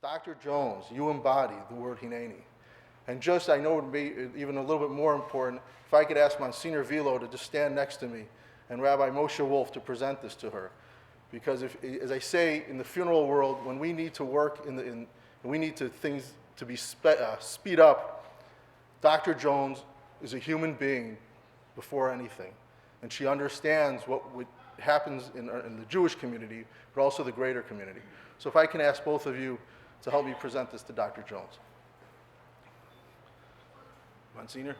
Dr. Jones, you embody the word Hineni. And just, I know it would be even a little bit more important if I could ask Monsignor Vilo to just stand next to me and Rabbi Moshe Wolf to present this to her. Because if, as I say, in the funeral world, when we need to work we need to things to be speed up, Dr. Jones is a human being before anything. And she understands what happens in the Jewish community, but also the greater community. So if I can ask both of you to help me present this to Dr. Jones. Monsignor?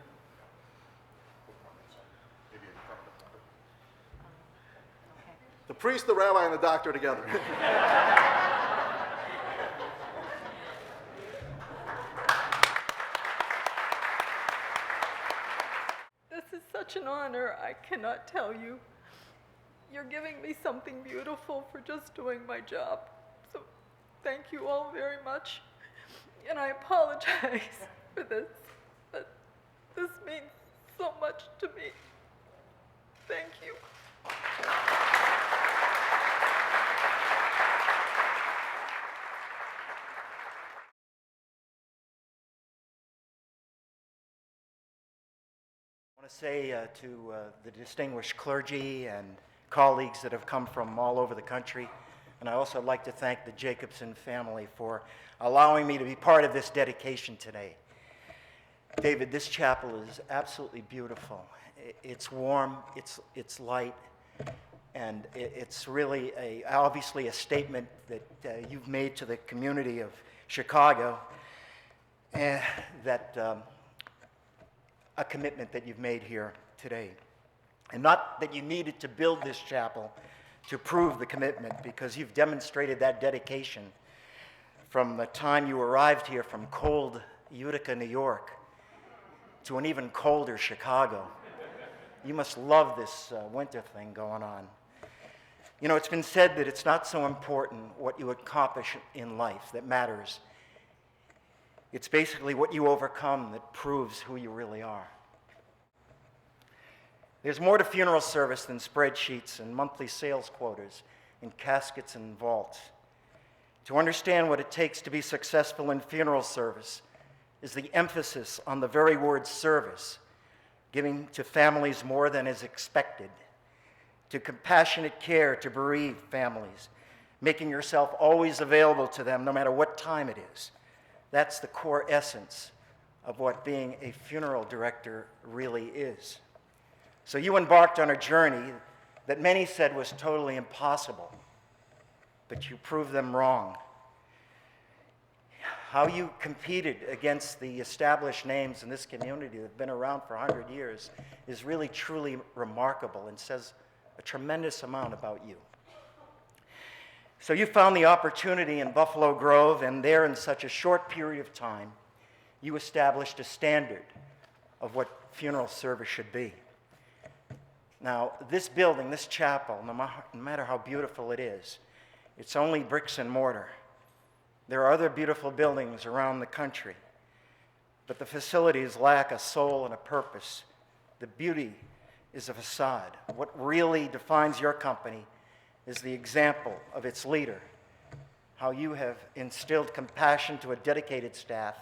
The priest, the rabbi, and the doctor together. This is such an honor, I cannot tell you. You're giving me something beautiful for just doing my job. So thank you all very much. And I apologize for this, but this means so much to me. Thank you. I want to say to the distinguished clergy and colleagues that have come from all over the country, and I also like to thank the Jacobson family for allowing me to be part of this dedication today. David, this chapel is absolutely beautiful. It's warm, it's light, and it's really obviously a statement that you've made to the community of Chicago, and that a commitment that you've made here today. And not that you needed to build this chapel to prove the commitment, because you've demonstrated that dedication from the time you arrived here from cold Utica, New York, to an even colder Chicago. You must love this winter thing going on. You know, it's been said that it's not so important what you accomplish in life that matters. It's basically what you overcome that proves who you really are. There's more to funeral service than spreadsheets and monthly sales quotas and caskets and vaults. To understand what it takes to be successful in funeral service is the emphasis on the very word service, giving to families more than is expected, to compassionate care to bereaved families, making yourself always available to them no matter what time it is. That's the core essence of what being a funeral director really is. So you embarked on a journey that many said was totally impossible, but you proved them wrong. How you competed against the established names in this community that have been around for 100 years is really, truly remarkable and says a tremendous amount about you. So you found the opportunity in Buffalo Grove, and there in such a short period of time, you established a standard of what funeral service should be. Now, this building, this chapel, no matter how beautiful it is, it's only bricks and mortar. There are other beautiful buildings around the country, but the facilities lack a soul and a purpose. The beauty is a facade. What really defines your company is the example of its leader, how you have instilled compassion to a dedicated staff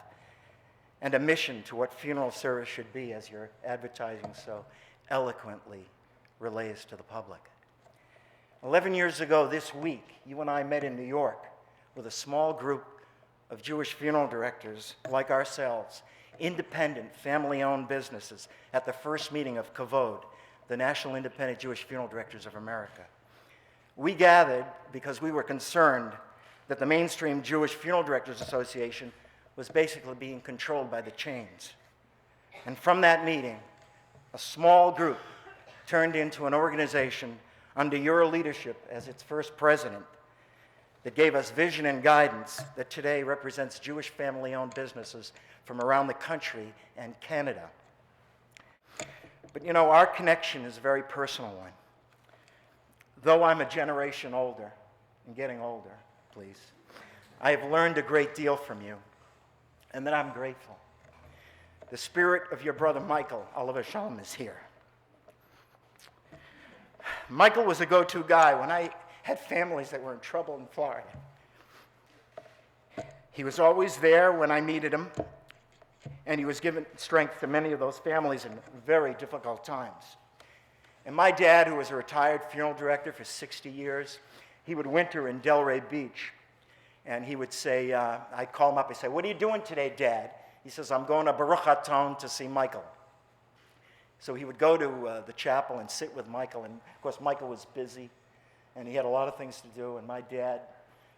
and a mission to what funeral service should be, as your advertising so eloquently relays to the public. 11 years ago this week, you and I met in New York with a small group of Jewish funeral directors like ourselves, independent, family-owned businesses, at the first meeting of Kavod, the National Independent Jewish Funeral Directors of America. We gathered because we were concerned that the mainstream Jewish Funeral Directors Association was basically being controlled by the chains. And from that meeting, a small group turned into an organization under your leadership as its first president that gave us vision and guidance that today represents Jewish family-owned businesses from around the country and Canada. But you know, our connection is a very personal one. Though I'm a generation older, and getting older, please, I have learned a great deal from you, and that I'm grateful. The spirit of your brother Michael, Oliver Shalom, is here. Michael was a go-to guy when I had families that were in trouble in Florida. He was always there when I needed him, and he was giving strength to many of those families in very difficult times. And my dad, who was a retired funeral director for 60 years, he would winter in Delray Beach. And he would say, I'd call him up, I'd say, "What are you doing today, Dad?" He says, "I'm going to Baruch Haton to see Michael." So he would go to the chapel and sit with Michael. And of course, Michael was busy, and he had a lot of things to do. And my dad,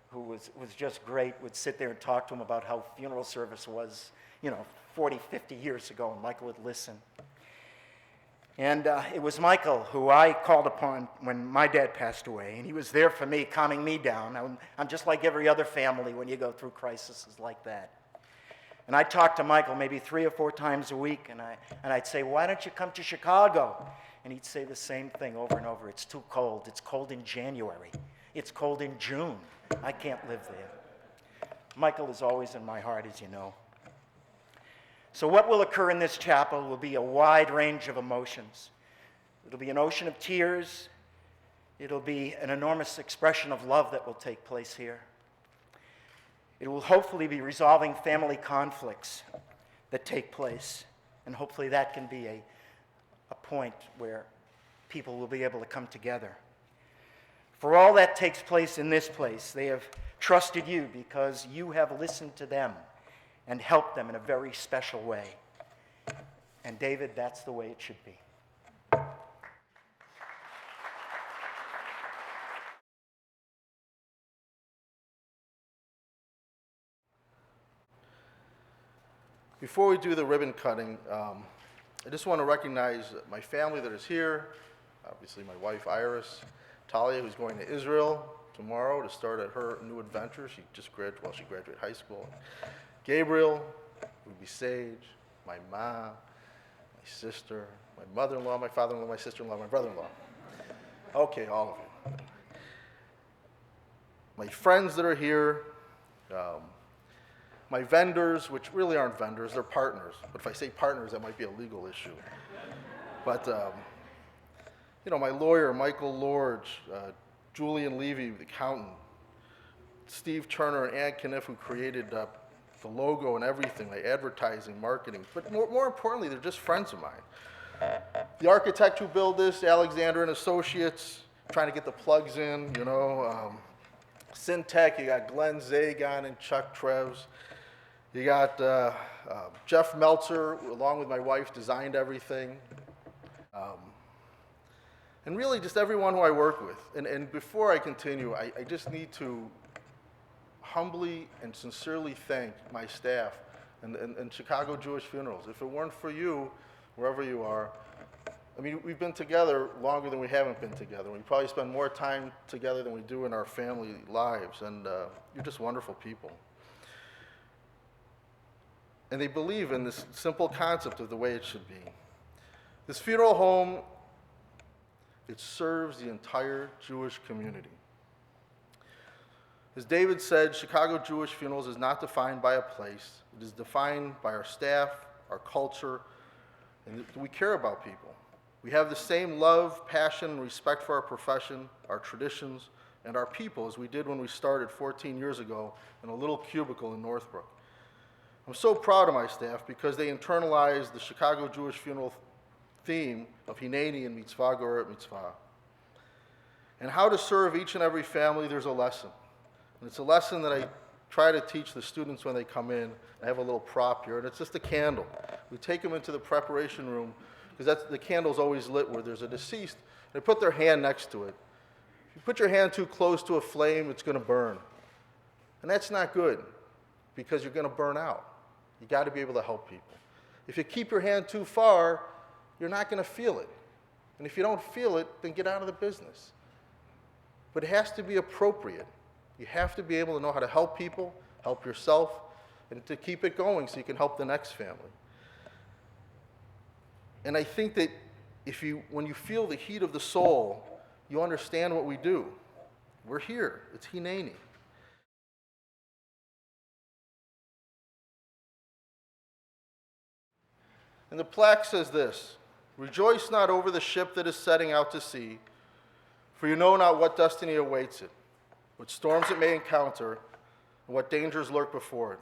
who was just great, would sit there and talk to him about how funeral service was, 40, 50 years ago, and Michael would listen. And it was Michael who I called upon when my dad passed away, and he was there for me, calming me down. I'm just like every other family when you go through crises like that. And I'd talk to Michael maybe 3 or 4 times a week, and I'd say, "Why don't you come to Chicago?" And he'd say the same thing over and over. "It's too cold. It's cold in January. It's cold in June. I can't live there." Michael is always in my heart, as you know. So what will occur in this chapel will be a wide range of emotions. It'll be an ocean of tears. It'll be an enormous expression of love that will take place here. It will hopefully be resolving family conflicts that take place, and hopefully that can be a point where people will be able to come together. For all that takes place in this place, they have trusted you because you have listened to them and helped them in a very special way. And David, that's the way it should be. Before we do the ribbon cutting, I just want to recognize my family that is here. Obviously, my wife, Iris, Talia, who's going to Israel tomorrow to start at her new adventure. She graduated high school. Gabriel, Ruby Sage, my mom, my sister, my mother-in-law, my father-in-law, my sister-in-law, my brother-in-law. Okay, all of you. My friends that are here, my vendors, which really aren't vendors, they're partners. But if I say partners, that might be a legal issue. But, my lawyer, Michael Lorge, Julian Levy, the accountant, Steve Turner and Ann Kniff, who created the logo and everything, like advertising, marketing. But more importantly, they're just friends of mine. The architect who built this, Alexander and Associates, trying to get the plugs in, Syntec, you got Glenn Zagon and Chuck Treves. You got Jeff Meltzer, along with my wife, designed everything. And really just everyone who I work with. And before I continue, I just need to humbly and sincerely thank my staff and Chicago Jewish Funerals. If it weren't for you, wherever you are, I mean, we've been together longer than we haven't been together. We probably spend more time together than we do in our family lives, and you're just wonderful people. And they believe in this simple concept of the way it should be. This funeral home, it serves the entire Jewish community. As David said, Chicago Jewish Funerals is not defined by a place. It is defined by our staff, our culture, and we care about people. We have the same love, passion, and respect for our profession, our traditions, and our people as we did when we started 14 years ago in a little cubicle in Northbrook. I'm so proud of my staff because they internalized the Chicago Jewish Funeral theme of Hineni and Mitzvah Goret Mitzvah. And how to serve each and every family, there's a lesson. And it's a lesson that I try to teach the students when they come in. I have a little prop here, and it's just a candle. We take them into the preparation room, because the candle's always lit where there's a deceased. They put their hand next to it. If you put your hand too close to a flame, it's going to burn. And that's not good, because you're going to burn out. You got to be able to help people. If you keep your hand too far, you're not going to feel it. And if you don't feel it, then get out of the business. But it has to be appropriate. You have to be able to know how to help people, help yourself, and to keep it going so you can help the next family. And I think that when you feel the heat of the soul, you understand what we do. We're here. It's Hineni. And the plaque says this: "Rejoice not over the ship that is setting out to sea, for you know not what destiny awaits it, what storms it may encounter, and what dangers lurk before it.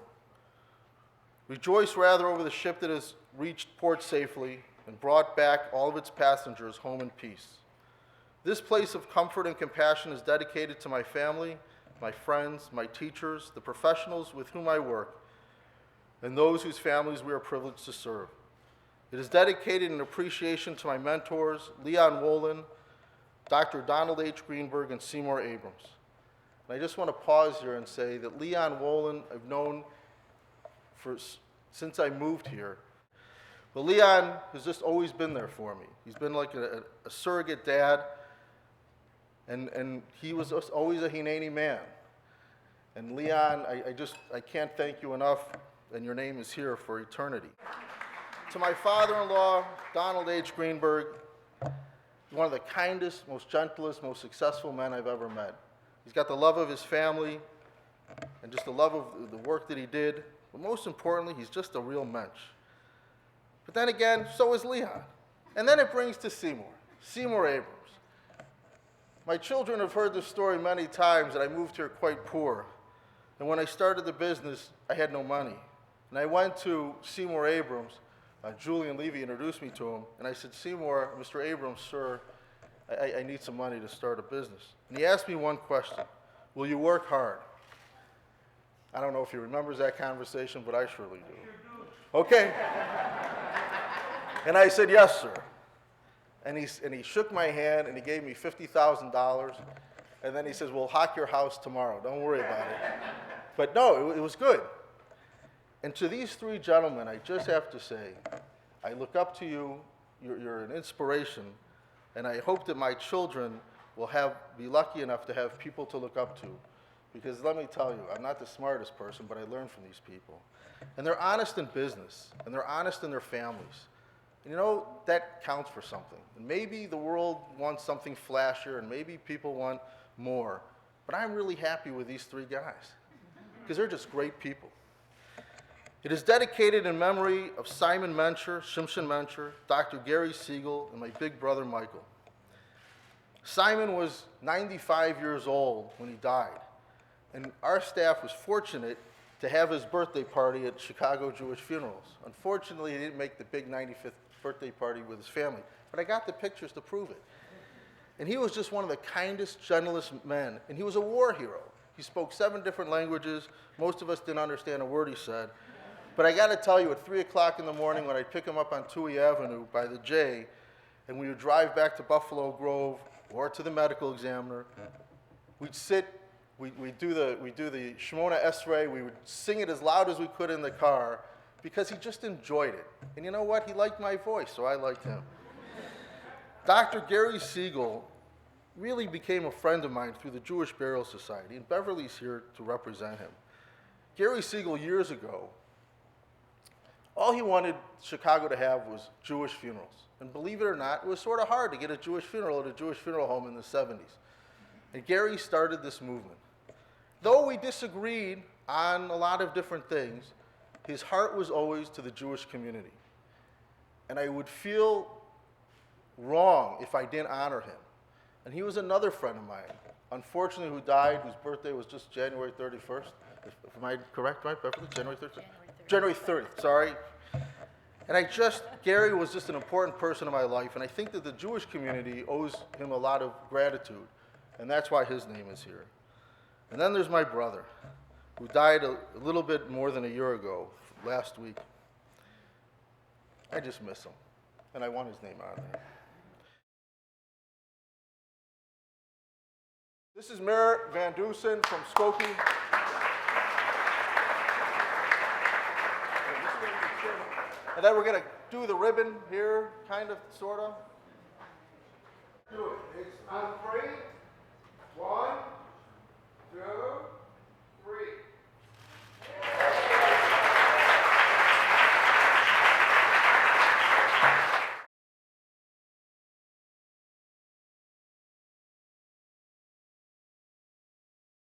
Rejoice rather over the ship that has reached port safely and brought back all of its passengers home in peace. This place of comfort and compassion is dedicated to my family, my friends, my teachers, the professionals with whom I work, and those whose families we are privileged to serve. It is dedicated in appreciation to my mentors, Leon Wolin, Dr. Donald H. Greenberg, and Seymour Abrams. And I just want to pause here and say that Leon Wolin I've known since I moved here. But Leon has just always been there for me. He's been like a surrogate dad, and he was just always a Hineni man. And Leon, I can't thank you enough, and your name is here for eternity. To my father-in-law, Donald H. Greenberg, one of the kindest, most gentlest, most successful men I've ever met. He's got the love of his family and just the love of the work that he did. But most importantly, he's just a real mensch. But then again, so is Leon. And then it brings to Seymour Abrams. My children have heard this story many times that I moved here quite poor. And when I started the business, I had no money. And I went to Seymour Abrams. Julian Levy introduced me to him. And I said, Seymour, Mr. Abrams, sir, I need some money to start a business. And he asked me one question: will you work hard? I don't know if he remembers that conversation, but I surely do. Okay. And I said, yes, sir. And he shook my hand and he gave me $50,000. And then he says, we'll hawk your house tomorrow. Don't worry about it. But no, it was good. And to these three gentlemen, I just have to say, I look up to you. You're an inspiration. And I hope that my children will be lucky enough to have people to look up to. Because let me tell you, I'm not the smartest person, but I learn from these people. And they're honest in business, and they're honest in their families. And you know, that counts for something. And maybe the world wants something flashier, and maybe people want more. But I'm really happy with these three guys, because they're just great people. It is dedicated in memory of Simon Mencher, Shimshon Mencher, Dr. Gary Siegel, and my big brother, Michael. Simon was 95 years old when he died. And our staff was fortunate to have his birthday party at Chicago Jewish Funerals. Unfortunately, he didn't make the big 95th birthday party with his family, but I got the pictures to prove it. And he was just one of the kindest, gentlest men, and he was a war hero. He spoke 7 different languages. Most of us didn't understand a word he said. But I got to tell you, at 3 o'clock in the morning when I'd pick him up on Touhy Avenue by the J, and we would drive back to Buffalo Grove or to the medical examiner, we'd sit. We do the Shemona Esrei. We would sing it as loud as we could in the car because he just enjoyed it. And you know what? He liked my voice, so I liked him. Dr. Gary Siegel really became a friend of mine through the Jewish Burial Society, and Beverly's here to represent him. Gary Siegel, years ago, all he wanted Chicago to have was Jewish funerals. And believe it or not, it was sort of hard to get a Jewish funeral at a Jewish funeral home in the 70s. And Gary started this movement. Though we disagreed on a lot of different things, his heart was always to the Jewish community. And I would feel wrong if I didn't honor him. And he was another friend of mine, unfortunately, who died, whose birthday was just January 31st. Am I correct, right, Beverly? January 30th? January 30th, sorry. And Gary was just an important person in my life, and I think that the Jewish community owes him a lot of gratitude, and that's why his name is here. And then there's my brother, who died a little bit more than a year ago, last week. I just miss him, and I want his name on there. This is Merritt Van Dusen from Skokie. And then we're going to do the ribbon here, kind of, sort of. Do it. It's on 3. 1, 2.